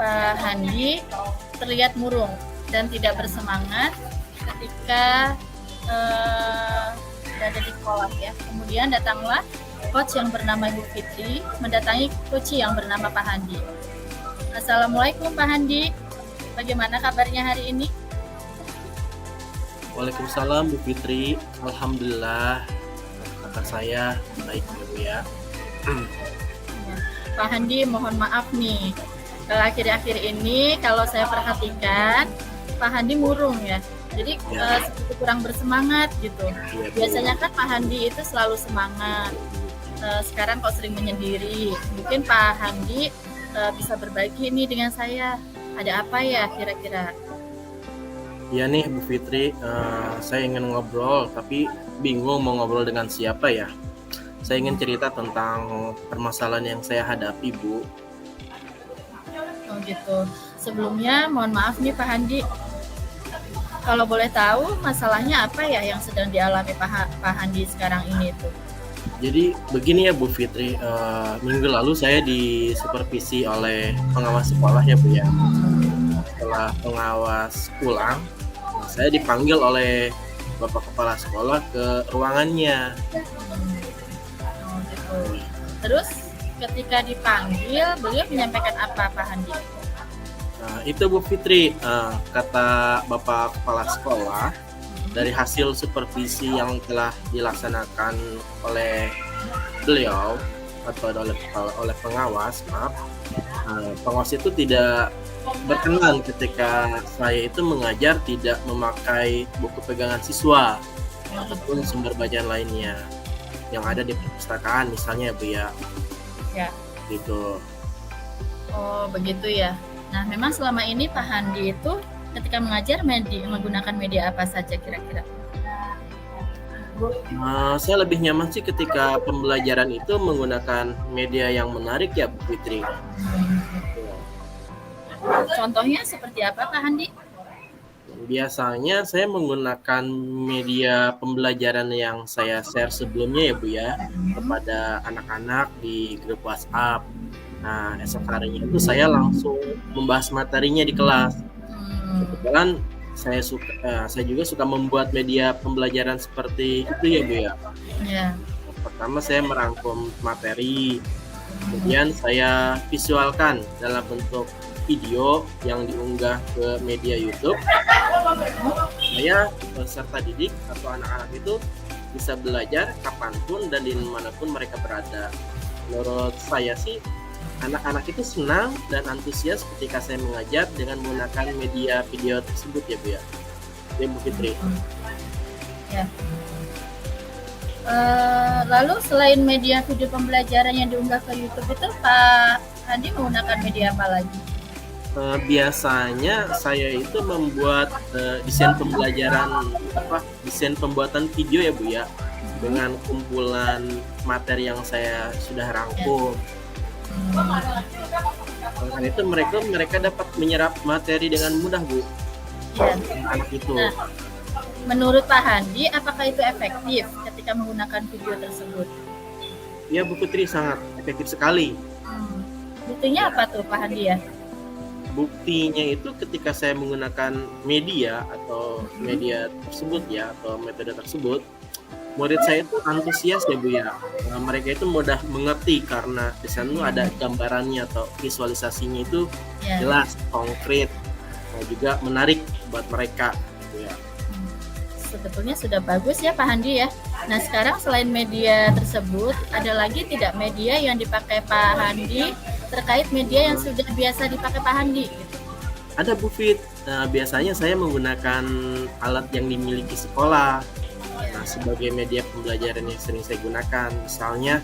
Pak Handi terlihat murung dan tidak bersemangat ketika berada di sekolah ya. Kemudian datanglah coach yang bernama Ibu Fitri mendatangi coach yang bernama Pak Handi. Assalamualaikum Pak Handi, bagaimana kabarnya hari ini? Waalaikumsalam Bu Fitri, alhamdulillah kabar saya baik Bu ya. Pak Handi, mohon maaf nih, akhir-akhir ini kalau saya perhatikan Pak Handi murung ya, jadi seperti kurang bersemangat gitu. Biasanya kan Pak Handi itu selalu semangat, sekarang kok sering menyendiri. Mungkin Pak Handi bisa berbagi nih dengan saya, ada apa ya kira-kira? Ya nih Bu Fitri, saya ingin ngobrol tapi bingung mau ngobrol dengan siapa ya. Saya ingin cerita tentang permasalahan yang saya hadapi Bu. Oh gitu. Sebelumnya mohon maaf nih Pak Handi, kalau boleh tahu masalahnya apa ya yang sedang dialami Pak Handi sekarang ini tuh? Jadi begini ya Bu Fitri, minggu lalu saya disupervisi oleh pengawas sekolah ya Bu ya. Setelah pengawas pulang, saya dipanggil oleh Bapak Kepala Sekolah ke ruangannya. Oh gitu. Terus ketika dipanggil, beliau menyampaikan apa Pak Handi? Itu Bu Fitri, kata Bapak Kepala Sekolah, dari hasil supervisi yang telah dilaksanakan oleh beliau atau oleh pengawas, pengawas itu tidak berkenan ketika saya itu mengajar tidak memakai buku pegangan siswa ataupun sumber bacaan lainnya yang ada di perpustakaan misalnya Bu ya. Ya. Gitu. Oh begitu ya. Nah memang selama ini Pak Handi itu ketika mengajar menggunakan media apa saja kira-kira? Saya lebih nyaman sih ketika pembelajaran itu menggunakan media yang menarik ya Bu Fitri. Contohnya seperti apa Pak Handi? Biasanya saya menggunakan media pembelajaran yang saya share sebelumnya ya Bu ya, kepada anak-anak di grup WhatsApp. Nah esok harinya itu saya langsung membahas materinya di kelas. Kebetulan saya juga suka membuat media pembelajaran seperti itu ya Bu ya. Ya. Pertama saya merangkum materi, kemudian saya visualkan dalam bentuk video yang diunggah ke media YouTube. Saya peserta didik atau anak-anak itu bisa belajar kapanpun dan dimanapun mereka berada. Menurut saya sih anak-anak itu senang dan antusias ketika saya mengajar dengan menggunakan media video tersebut ya Bu ya. Ya Bu Fitri. Ya. Lalu selain media video pembelajaran yang diunggah ke YouTube itu Pak Handi menggunakan media apa lagi? Biasanya saya itu membuat desain pembuatan video ya Bu ya, dengan kumpulan materi yang saya sudah rangkum. Karena itu mereka dapat menyerap materi dengan mudah Bu. Ya. Anak itu. Nah, menurut Pak Handi apakah itu efektif ketika menggunakan video tersebut? Ya Bu Putri, sangat efektif sekali. Buktinya apa tuh Pak Handi ya? Buktinya itu ketika saya menggunakan media atau media tersebut ya, atau metode tersebut, murid saya itu antusias ya Bu ya. Mereka itu mudah mengerti karena di sana ada gambarannya atau visualisasinya itu jelas, konkret, juga menarik buat mereka gitu ya. Sebetulnya sudah bagus ya Pak Handi ya. Nah sekarang selain media tersebut, ada lagi tidak media yang dipakai Pak Handi terkait media yang sudah biasa dipakai Pak Handi? Gitu? Ada Bu Fit, biasanya saya menggunakan alat yang dimiliki sekolah. Nah, sebagai media pembelajaran yang sering saya gunakan, misalnya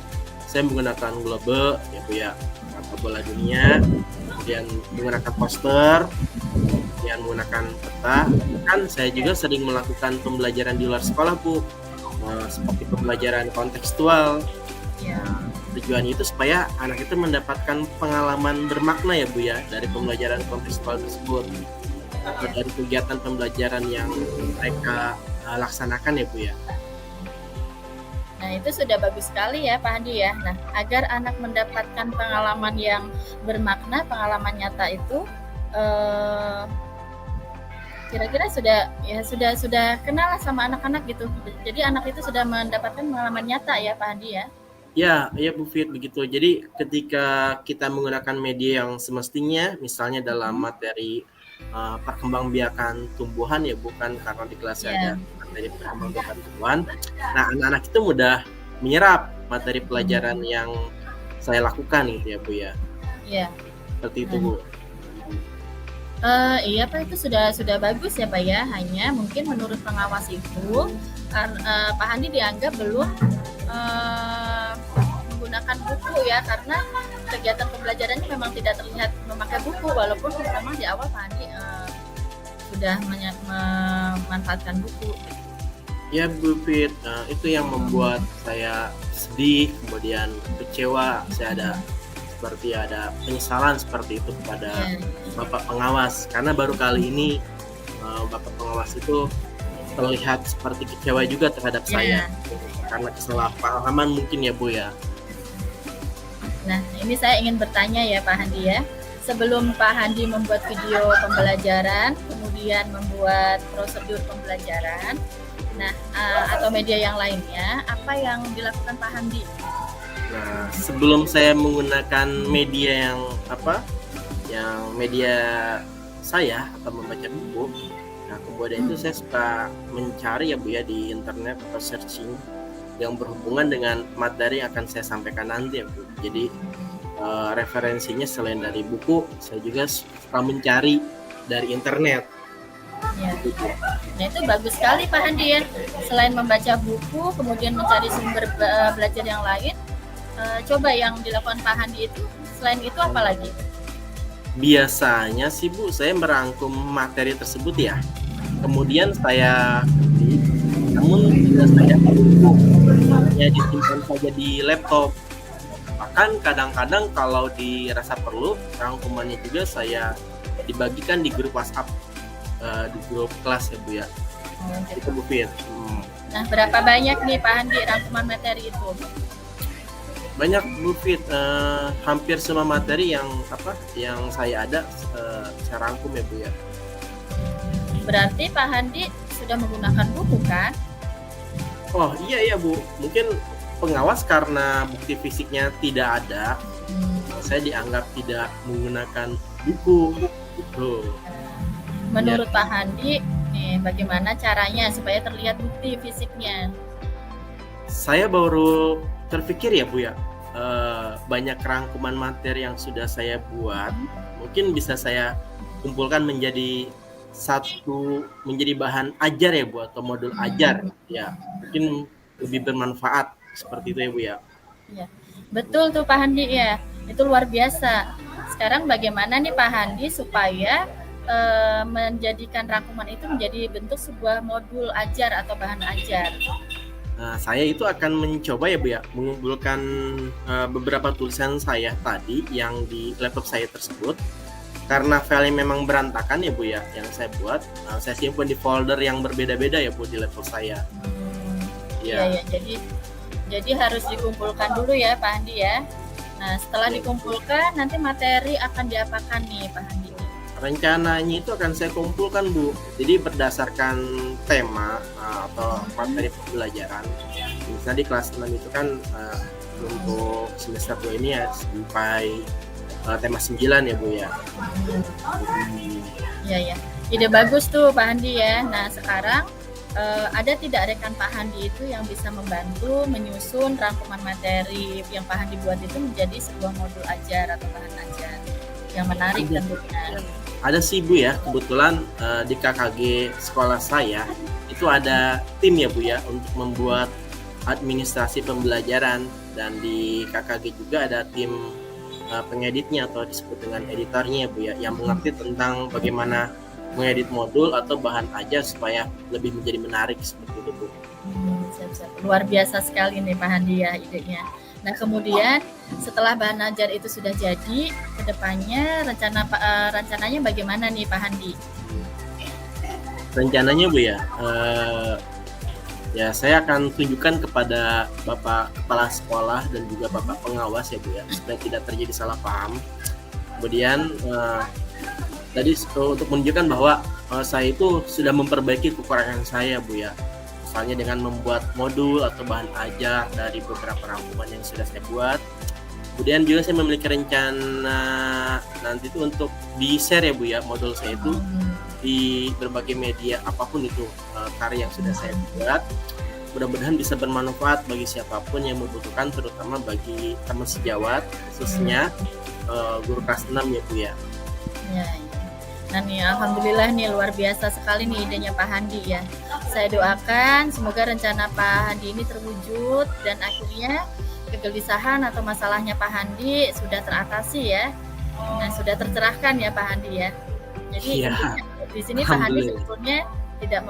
saya menggunakan globe ya Bu ya, atau bola dunia, kemudian menggunakan poster, kemudian menggunakan peta. Kan saya juga sering melakukan pembelajaran di luar sekolah Bu, seperti pembelajaran kontekstual. Tujuan itu supaya anak itu mendapatkan pengalaman bermakna ya Bu ya dari pembelajaran kontekstual tersebut, atau dari kegiatan pembelajaran yang mereka laksanakan ya Bu ya. Nah, itu sudah bagus sekali ya Pak Handi ya. Nah, agar anak mendapatkan pengalaman yang bermakna, pengalaman nyata itu eh, kira-kira sudah kenal sama anak-anak gitu. Jadi anak itu sudah mendapatkan pengalaman nyata ya Pak Handi ya. Ya, ya Bu Fit, begitu. Jadi ketika kita menggunakan media yang semestinya, misalnya dalam materi perkembangbiakan tumbuhan ya, bukan karena di kelas ada materi perkembangbiakan tumbuhan. Nah, anak-anak itu mudah menyerap materi pelajaran yang saya lakukan gitu ya Bu ya. Iya. Seperti itu Bu. Iya Pak, itu sudah bagus ya Pak ya. Hanya mungkin menurut pengawas itu Pak Handi dianggap belum menggunakan buku ya, karena kegiatan pembelajarannya memang tidak terlihat memakai buku, walaupun memang di awal Pak Handi sudah memanfaatkan buku. Ya Bu Fit, itu yang membuat saya sedih, kemudian kecewa. Saya ada penyesalan seperti itu kepada Bapak pengawas, karena baru kali ini Bapak pengawas itu terlihat seperti kecewa juga terhadap saya karena kesalahpahaman mungkin ya Bu ya. Nah, ini saya ingin bertanya ya Pak Handi ya. Sebelum Pak Handi membuat video pembelajaran, kemudian membuat prosedur pembelajaran, nah atau media yang lainnya, apa yang dilakukan Pak Handi? Nah, sebelum saya menggunakan media yang media saya atau membaca buku, nah kemudian itu saya suka mencari ya Bu ya di internet atau searching yang berhubungan dengan materi yang akan saya sampaikan nanti ya Bu. Jadi referensinya selain dari buku, saya juga suka mencari dari internet. Ya. Nah, itu bagus sekali Pak Handi ya. Selain membaca buku, kemudian mencari sumber belajar yang lain, coba yang dilakukan Pak Handi itu selain itu apa lagi? Biasanya sih Bu, saya merangkum materi tersebut ya, kemudian namun tidak saya buku ya, disimpan saja di laptop. Bahkan kadang-kadang kalau dirasa perlu, rangkumannya juga saya dibagikan di grup WhatsApp, di grup kelas ya Bu ya. Itu Bu Fit. Nah, berapa banyak nih Pak Handi rangkuman materi itu? Banyak Bu Fit, hampir semua materi yang saya ada saya rangkum ya Bu ya. Berarti Pak Handi sudah menggunakan buku kan? Oh iya Bu, mungkin pengawas karena bukti fisiknya tidak ada, saya dianggap tidak menggunakan buku gitu. Menurut Pak Handi, bagaimana caranya supaya terlihat bukti fisiknya? Saya baru terpikir ya Bu ya, banyak rangkuman materi yang sudah saya buat, mungkin bisa saya kumpulkan menjadi bahan ajar ya Bu, atau modul ajar ya, mungkin lebih bermanfaat seperti itu ya Bu ya. Ya, betul tuh Pak Handi ya, itu luar biasa. Sekarang bagaimana nih Pak Handi supaya menjadikan rangkuman itu menjadi bentuk sebuah modul ajar atau bahan ajar? Nah, saya itu akan mencoba ya Bu ya, mengumpulkan beberapa tulisan saya tadi yang di laptop saya tersebut. Karena file memang berantakan ya Bu ya, yang saya buat, saya simpan di folder yang berbeda-beda ya Bu di laptop saya. Ya, jadi harus dikumpulkan dulu ya Pak Handi ya. Nah, setelah dikumpulkan nanti materi akan diapakan nih Pak Handi? Rencananya itu akan saya kumpulkan Bu, jadi berdasarkan tema atau materi pembelajaran. Misalnya di kelas 6 itu kan untuk semester 2 ini ya sampai tema 9 ya Bu ya. Iya. Ide bagus tuh Pak Handi ya. Nah, sekarang ada tidak rekan Pak Handi itu yang bisa membantu menyusun rangkuman materi yang Pak Handi buat itu menjadi sebuah modul ajar atau bahan ajar yang menarik tentunya? Ada sih Bu ya, kebetulan di KKG sekolah saya itu ada tim ya Bu ya untuk membuat administrasi pembelajaran, dan di KKG juga ada tim pengeditnya atau disebut dengan editornya ya Bu ya, yang mengerti tentang bagaimana mengedit modul atau bahan ajar supaya lebih menjadi menarik seperti itu Bu. Luar biasa sekali nih Pak Handi ya idenya. Nah, kemudian setelah bahan ajar itu sudah jadi, kedepannya rencananya bagaimana nih Pak Handi? Rencananya Bu ya, Ya, saya akan tunjukkan kepada Bapak Kepala Sekolah dan juga Bapak Pengawas ya Bu ya, supaya tidak terjadi salah paham. Kemudian tadi untuk menunjukkan bahwa saya itu sudah memperbaiki kekurangan saya Bu ya. Misalnya dengan membuat modul atau bahan ajar dari beberapa rangkuman yang sudah saya buat. Kemudian juga saya memiliki rencana nanti itu untuk di-share ya Bu ya, modul saya itu di berbagai media apapun itu karya yang sudah saya buat. Mudah-mudahan bisa bermanfaat bagi siapapun yang membutuhkan, terutama bagi teman sejawat, khususnya guru kelas 6 ya Bu ya. Ya, ya. Nah nih, alhamdulillah nih luar biasa sekali nih idenya Pak Handi ya. Saya doakan semoga rencana Pak Handi ini terwujud dan akhirnya kegelisahan atau masalahnya Pak Handi sudah teratasi ya. Nah, sudah tercerahkan ya Pak Handi ya. Jadi di sini Pak Handi sebetulnya tidak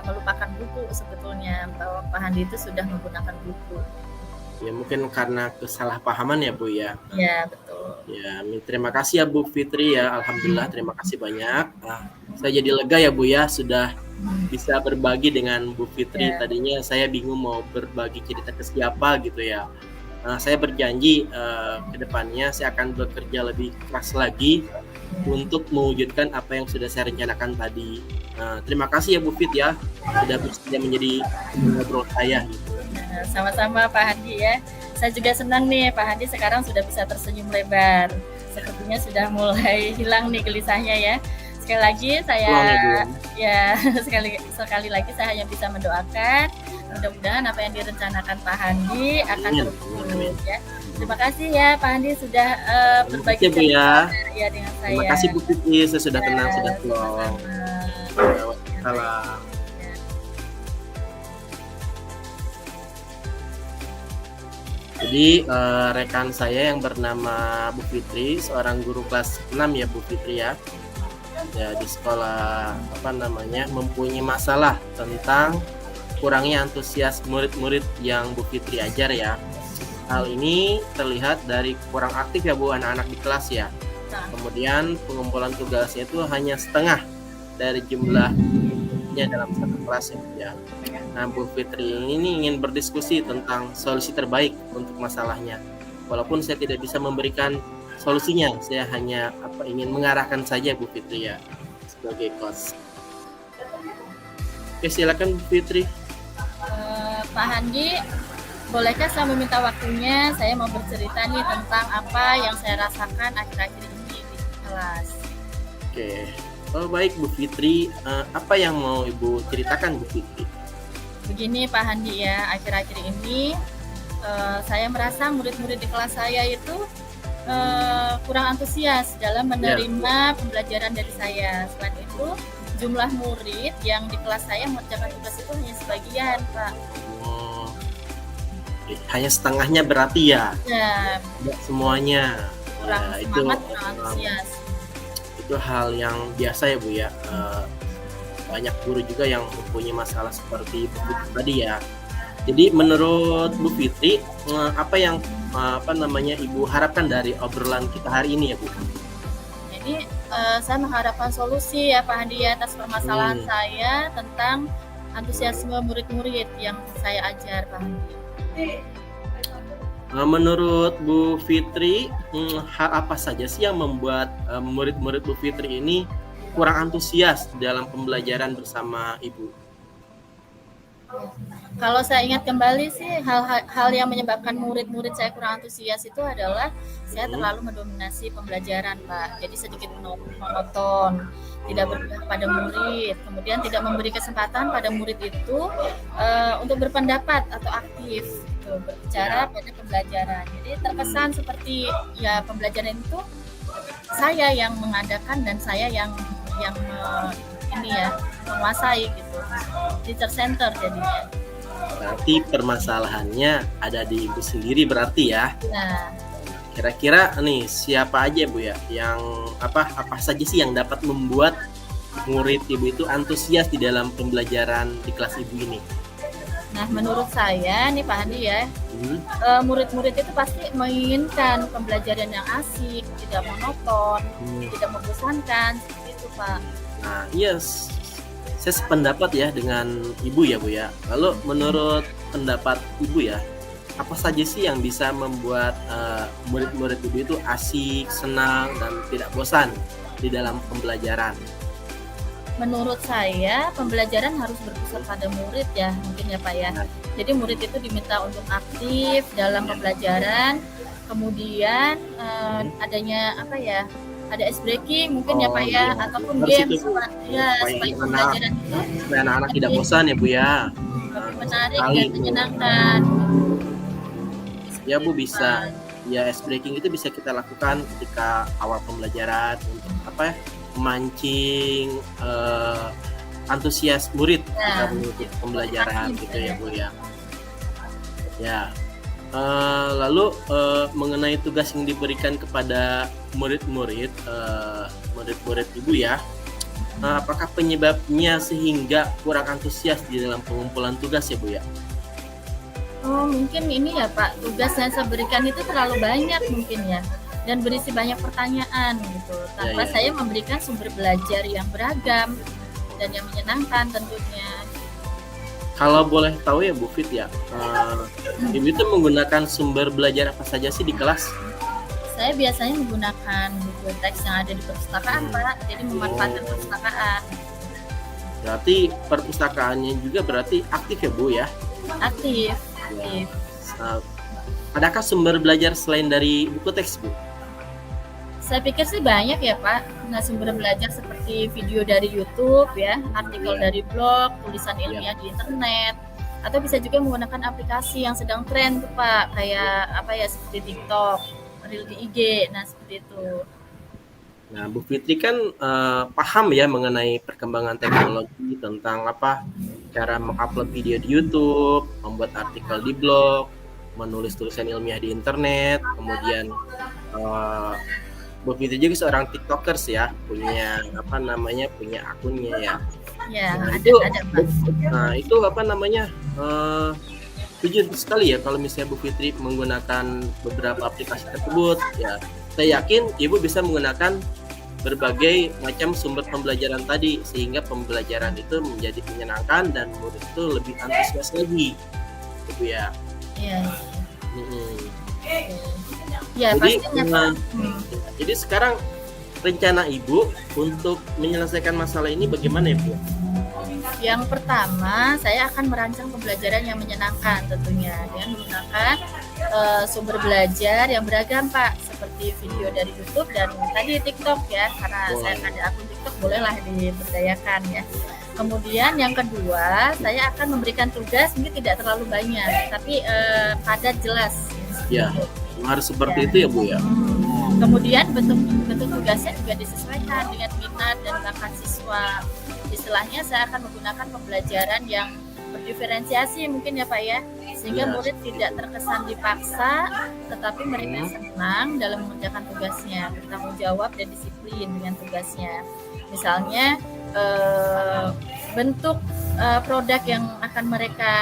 melupakan buku sebetulnya, bahwa Pak Handi itu sudah menggunakan buku. Ya mungkin karena kesalahpahaman ya Bu ya. Ya betul. Ya, terima kasih ya Bu Fitri ya, alhamdulillah terima kasih banyak. Saya jadi lega ya Bu ya, sudah bisa berbagi dengan Bu Fitri. Tadinya saya bingung mau berbagi cerita ke siapa gitu ya. Saya berjanji ke depannya saya akan bekerja lebih keras lagi untuk mewujudkan apa yang sudah saya rencanakan tadi. Terima kasih ya Bu Fit ya, sudah bersedia menjadi ngobrol saya gitu. Sama-sama Pak Handi ya. Saya juga senang nih Pak Handi sekarang sudah bisa tersenyum lebar. Sepertinya sudah mulai hilang nih gelisahnya ya. Sekali lagi saya sekali lagi saya hanya bisa mendoakan mudah-mudahan apa yang direncanakan Pak Handi akan terwujud ya. Terima kasih ya Pak Handi sudah berbagi cerita ya dengan saya. Terima kasih Bu Fitri, saya sudah tenang, sudah plong. Salam. Jadi rekan saya yang bernama Bu Fitri, seorang guru kelas 6 ya Bu Fitri ya. Ya di sekolah mempunyai masalah tentang kurangnya antusias murid-murid yang Bu Fitri ajar ya. Hal ini terlihat dari kurang aktif ya Bu anak-anak di kelas ya. Kemudian pengumpulan tugasnya itu hanya setengah dari jumlahnya dalam satu kelas ya. Nah, Bu Fitri ini ingin berdiskusi tentang solusi terbaik untuk masalahnya. Walaupun saya tidak bisa memberikan solusinya, saya hanya ingin mengarahkan saja Bu Fitri ya sebagai coach. Oke, silakan Bu Fitri. Pak Handi, bolehkah saya meminta waktunya? Saya mau bercerita nih tentang apa yang saya rasakan akhir-akhir ini di kelas. Oke, baik Bu Fitri, apa yang mau Ibu ceritakan Bu Fitri? Begini Pak Handi ya, akhir-akhir ini saya merasa murid-murid di kelas saya itu kurang antusias dalam menerima pembelajaran dari saya. Selain itu, jumlah murid yang di kelas saya mengerjakan tugas itu hanya sebagian, Pak. Hanya setengahnya berarti ya? Ya. Tidak semuanya. Kurang semangat, kurang antusias. Itu hal yang biasa ya Bu ya. Banyak guru juga yang mempunyai masalah seperti Bu Fitri tadi ya. Jadi menurut Bu Fitri, apa yang Ibu harapkan dari obrolan kita hari ini ya Bu? Jadi saya mengharapkan solusi ya Pak Handi atas permasalahan saya tentang antusiasme murid-murid yang saya ajar Pak Handi. Menurut Bu Fitri, hal apa saja sih yang membuat murid-murid Bu Fitri ini kurang antusias dalam pembelajaran bersama Ibu? Kalau saya ingat kembali sih hal yang menyebabkan murid-murid saya kurang antusias itu adalah saya terlalu mendominasi pembelajaran Pak. Jadi sedikit monoton, tidak berpihak pada murid, kemudian tidak memberi kesempatan pada murid itu untuk berpendapat atau aktif gitu, berbicara pada pembelajaran. Jadi terkesan seperti ya pembelajaran itu saya yang mengadakan dan saya yang menguasai gitu, teacher center jadinya. Berarti permasalahannya ada di Ibu sendiri berarti ya? Nah, kira-kira nih siapa aja Bu ya yang apa saja sih yang dapat membuat murid Ibu itu antusias di dalam pembelajaran di kelas Ibu ini? Nah, menurut saya nih Pak Handi ya, murid-murid itu pasti menginginkan pembelajaran yang asik, tidak monoton, tidak membosankan, seperti itu Pak. Nah, yes, saya sependapat ya dengan Ibu ya Bu ya. Lalu menurut pendapat Ibu ya, apa saja sih yang bisa membuat murid-murid Ibu itu asik, senang, dan tidak bosan di dalam pembelajaran? Menurut saya pembelajaran harus berpusat pada murid ya, mungkin ya Pak ya. Jadi murid itu diminta untuk aktif dalam pembelajaran, kemudian adanya apa ya, ada ice breaking mungkin ya Pak ya, ataupun game ya, supaya pembelajaran itu supaya anak-anak tidak bosan ya Bu ya. lebih menarik dan menyenangkan. Ya Bu, bisa ya, ice breaking itu bisa kita lakukan ketika awal pembelajaran untuk apa ya, memancing antusias murid kita mengikuti pembelajaran gitu ya Bu ya. Ya, lalu mengenai tugas yang diberikan kepada murid-murid Ibu ya, apakah penyebabnya sehingga kurang antusias di dalam pengumpulan tugas ya Bu ya? Oh, mungkin ini ya Pak, tugas yang saya berikan itu terlalu banyak mungkin ya, dan berisi banyak pertanyaan gitu, tanpa saya memberikan sumber belajar yang beragam dan yang menyenangkan tentunya. Kalau boleh tahu ya Bu Fit ya, Ibu itu menggunakan sumber belajar apa saja sih di kelas? Saya biasanya menggunakan buku teks yang ada di perpustakaan Pak, jadi memanfaatkan perpustakaan. Berarti perpustakaannya juga berarti aktif ya Bu ya? Aktif. Adakah sumber belajar selain dari buku teks Bu? Saya pikir sih banyak ya Pak. Nah, sumber belajar seperti video dari YouTube ya, artikel dari blog, tulisan ilmiah di internet, atau bisa juga menggunakan aplikasi yang sedang tren tuh Pak, kayak apa ya, seperti TikTok, Reel di IG, nah seperti itu. Nah, Bu Fitri kan paham ya mengenai perkembangan teknologi, tentang apa, cara mengupload video di YouTube, membuat artikel di blog, menulis tulisan ilmiah di internet, kemudian Bu Fitri juga seorang tiktokers ya, punya apa namanya, punya akunnya ya. Ya, nah, ada. Itu apa namanya, tujuan sekali ya kalau misalnya Bu Fitri menggunakan beberapa aplikasi tersebut ya. Saya yakin Ibu bisa menggunakan berbagai macam sumber pembelajaran tadi, sehingga pembelajaran itu menjadi menyenangkan dan murid itu lebih antusias lagi, gitu ya. Iya. Ya, jadi sekarang rencana Ibu untuk menyelesaikan masalah ini bagaimana ya Bu? Yang pertama, saya akan merancang pembelajaran yang menyenangkan tentunya dengan menggunakan sumber belajar yang beragam Pak, seperti video dari YouTube dan tadi TikTok ya, karena saya ada akun TikTok, bolehlah diberdayakan ya. Kemudian yang kedua, saya akan memberikan tugas mungkin tidak terlalu banyak, tapi padat, jelas. Ya, harus seperti itu ya Bu ya. Kemudian bentuk tugasnya juga disesuaikan dengan minat dan bakat siswa. Istilahnya saya akan menggunakan pembelajaran yang berdiferensiasi mungkin ya Pak ya, sehingga murid tidak terkesan dipaksa, tetapi mereka senang dalam mengerjakan tugasnya, bertanggung jawab dan disiplin dengan tugasnya. Misalnya bentuk produk yang akan mereka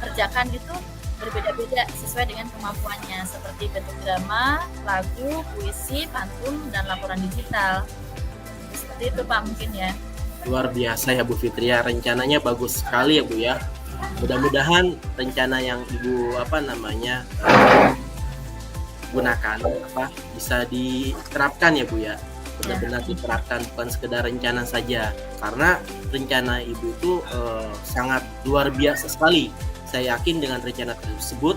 kerjakan itu berbeda-beda sesuai dengan kemampuannya, seperti bentuk drama, lagu, puisi, pantun, dan laporan digital. Seperti itu Pak mungkin ya. Luar biasa ya Bu Fitri ya, rencananya bagus sekali ya Bu ya. Mudah-mudahan rencana yang Ibu apa namanya gunakan bisa diterapkan ya Bu ya. Benar-benar diterapkan, bukan sekedar rencana saja, karena rencana Ibu itu sangat luar biasa sekali. Saya yakin dengan rencana tersebut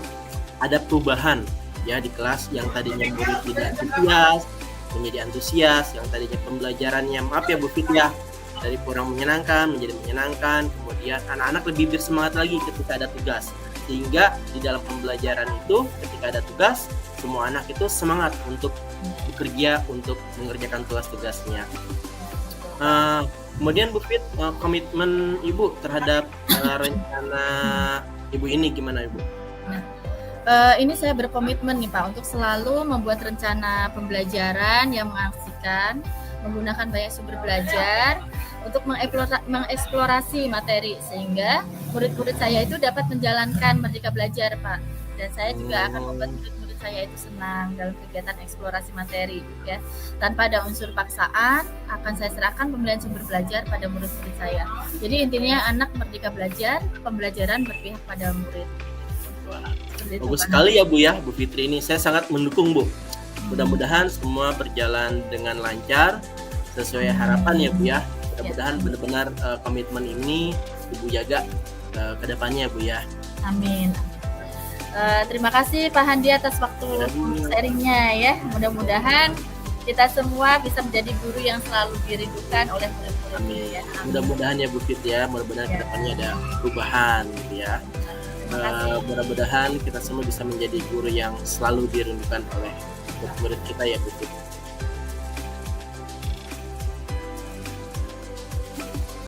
ada perubahan ya di kelas, yang tadinya murid tidak antusias menjadi antusias, yang tadinya pembelajarannya maaf ya Bu Fitri ya, dari kurang menyenangkan menjadi menyenangkan, kemudian anak-anak lebih bersemangat lagi ketika ada tugas, sehingga di dalam pembelajaran itu ketika ada tugas semua anak itu semangat untuk bekerja, untuk mengerjakan tugas-tugasnya. Kemudian Bu Fit, komitmen Ibu terhadap rencana Ibu ini gimana Ibu? Ini saya berkomitmen nih Pak untuk selalu membuat rencana pembelajaran yang mengasihkan, menggunakan banyak sumber belajar untuk mengeksplorasi materi, sehingga murid-murid saya itu dapat menjalankan merdeka belajar Pak. Dan saya juga akan membuat murid-murid saya itu senang dalam kegiatan eksplorasi materi ya. Tanpa ada unsur paksaan, akan saya serahkan pemilihan sumber belajar pada murid-murid saya. Jadi intinya anak merdeka belajar, pembelajaran berpihak pada murid. Bagus sekali ya Bu ya, Bu Fitri ini. Saya sangat mendukung Bu. Mudah-mudahan semua berjalan dengan lancar sesuai harapan ya Bu ya. Mudah-mudahan benar-benar komitmen ini Ibu jaga ke depannya Bu ya. Amin. Terima kasih Pak Handi atas waktu sharingnya ya. Mudah-mudahan kita semua bisa menjadi guru yang selalu dirindukan oleh murid-murid. Amin. Ya. Mudah-mudahan ya Bu Fit ya, mudah-mudahan ke depannya ada perubahan gitu ya. Mudah-mudahan kita semua bisa menjadi guru yang selalu dirindukan oleh murid-murid kita ya Bu Fit.